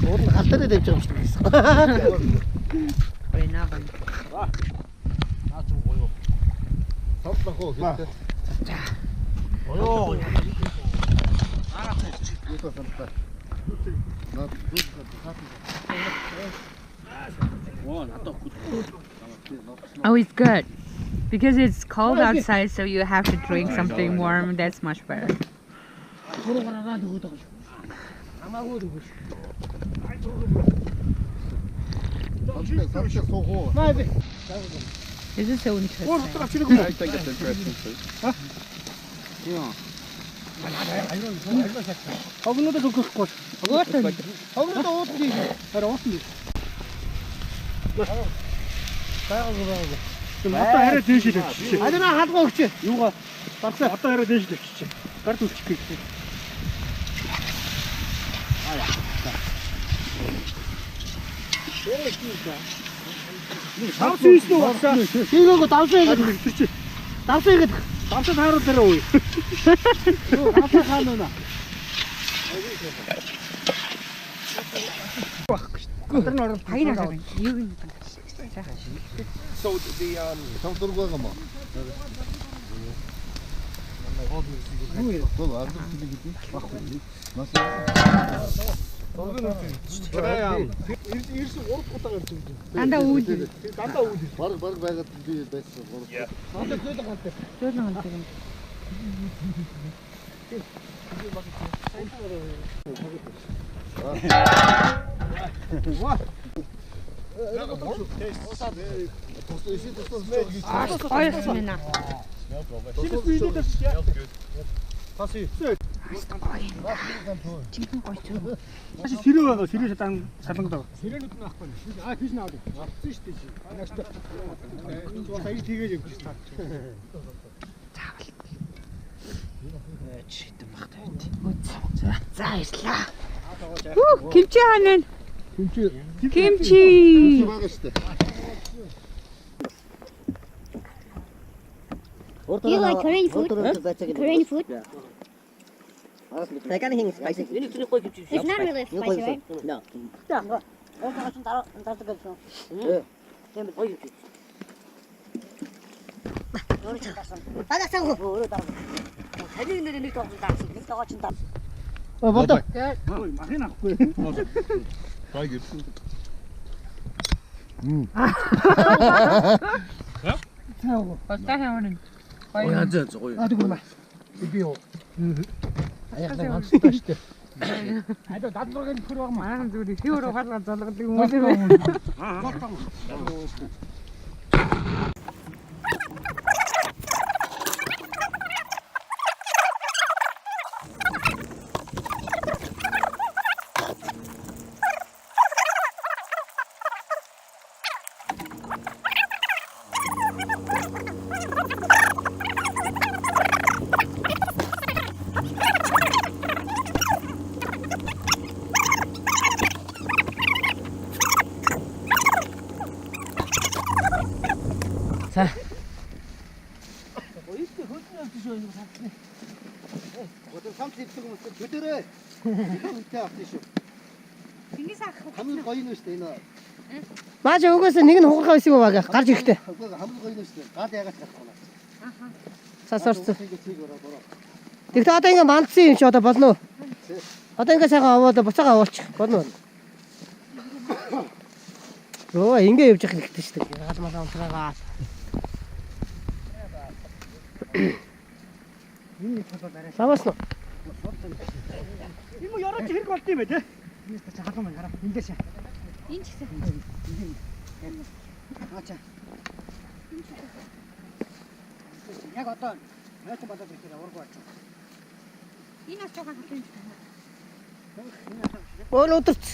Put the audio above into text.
Уур нь гал дээр дэвж байгаа юм шиг байсан. Бэнага. Наа ч гоё. Тоглох уу гэдэг. Оё. Юутай санаа. Наад зүг хатан. Oh, it's good. Because it's cold outside, so you have to drink something warm. That's much better. This is so interesting. I think it's interesting too. Yeah. Хогнодоо зөвхөхгүй. Хогнодоо уудлаа. Хараа уусна. Одоо хараа дээш л өгч. Адина халгаа өгч. Юугаа? Барсаа одоо хараа дээш л өгч. Гард үлчих гээ. Давс ийсэн үү басаа? Тийгөө давсаа игээд. Давсаа игээд. Давсаа тааруул дээр үү? Давсаа хаана вэ? Тэр нь орол Пагинаа. Юу юм? So the Тоглоог юм аа. Гол ард гэдэг баггүй. Нас. Ирсэн 3 удаа гарч ирсэн. Дандаа үүдээ. Дандаа үүд. Баг байгаад би байсан. Дандаа зөөлөн гантай. Зөөлөн гантай. Ойрсон байна. Шинэ видео дээр Таси. Чихэн гоё зү. Хаш сэрээ байгаа. Сэрээ салангад байгаа. Сэрээнүүд нь ахгүй. Аа тийш наад. Авсан шүү дээ. Нааштай. Сая тэгээд явж таа. Заавал. Читэн багтай. За ярьлаа. Кимчи хаана? Кимчи. Кимчи байгаа шүү дээ. Do you like Korean food? Korean food? Like anything spicy. It's not really spicy, right? No. Бодоо. Ой, махын авахгүй. Хайгэр. Бasta хавна. Ой, хажаа зоо. Адгүй маа. Би юу. Аяглаа ганцтай шүү дээ. Адаа дадлуугийн хөр байгаа маа. Манайхан зүгээр хиуруу галгаа залгадаг юм уу? За. Ойстой хөдөлгөөн явж шүү энэ санхны. Өдөр самт хийдэг юм уу? Өдөрөө. Үнтэй авчих шүү. Тэнгис ах. Хамгийн гоё нь шүү дээ энэ. Маш өгөөсөө нэг нь хугарах байсан юм байгаа. Гарч ирэхтэй. Хамгийн гоё нь шүү дээ. Гал ягаад гарах вэ? Цаас орсон. Тэгтээ одоо ингэ мандсан юм чи одоо болно уу? Одоо ингэ сайхан аваад буцаага авуулчих. Болно уу? Оо ингэ явж явах хэрэгтэй шүү дээ. Гал малаа унтраагаа. Энэ толгой дараа. Саваас нь. Энэ яраач хэрэг болд юм бэ те? Энэ ч халуун байна хараа. Эндээс. Энэ ч гэсэн. Ачаа. Яг одоо найт бодоод ирэхээр ураг болчих. Энэ ачаагаа хатсан юм. Өөр өдөрч.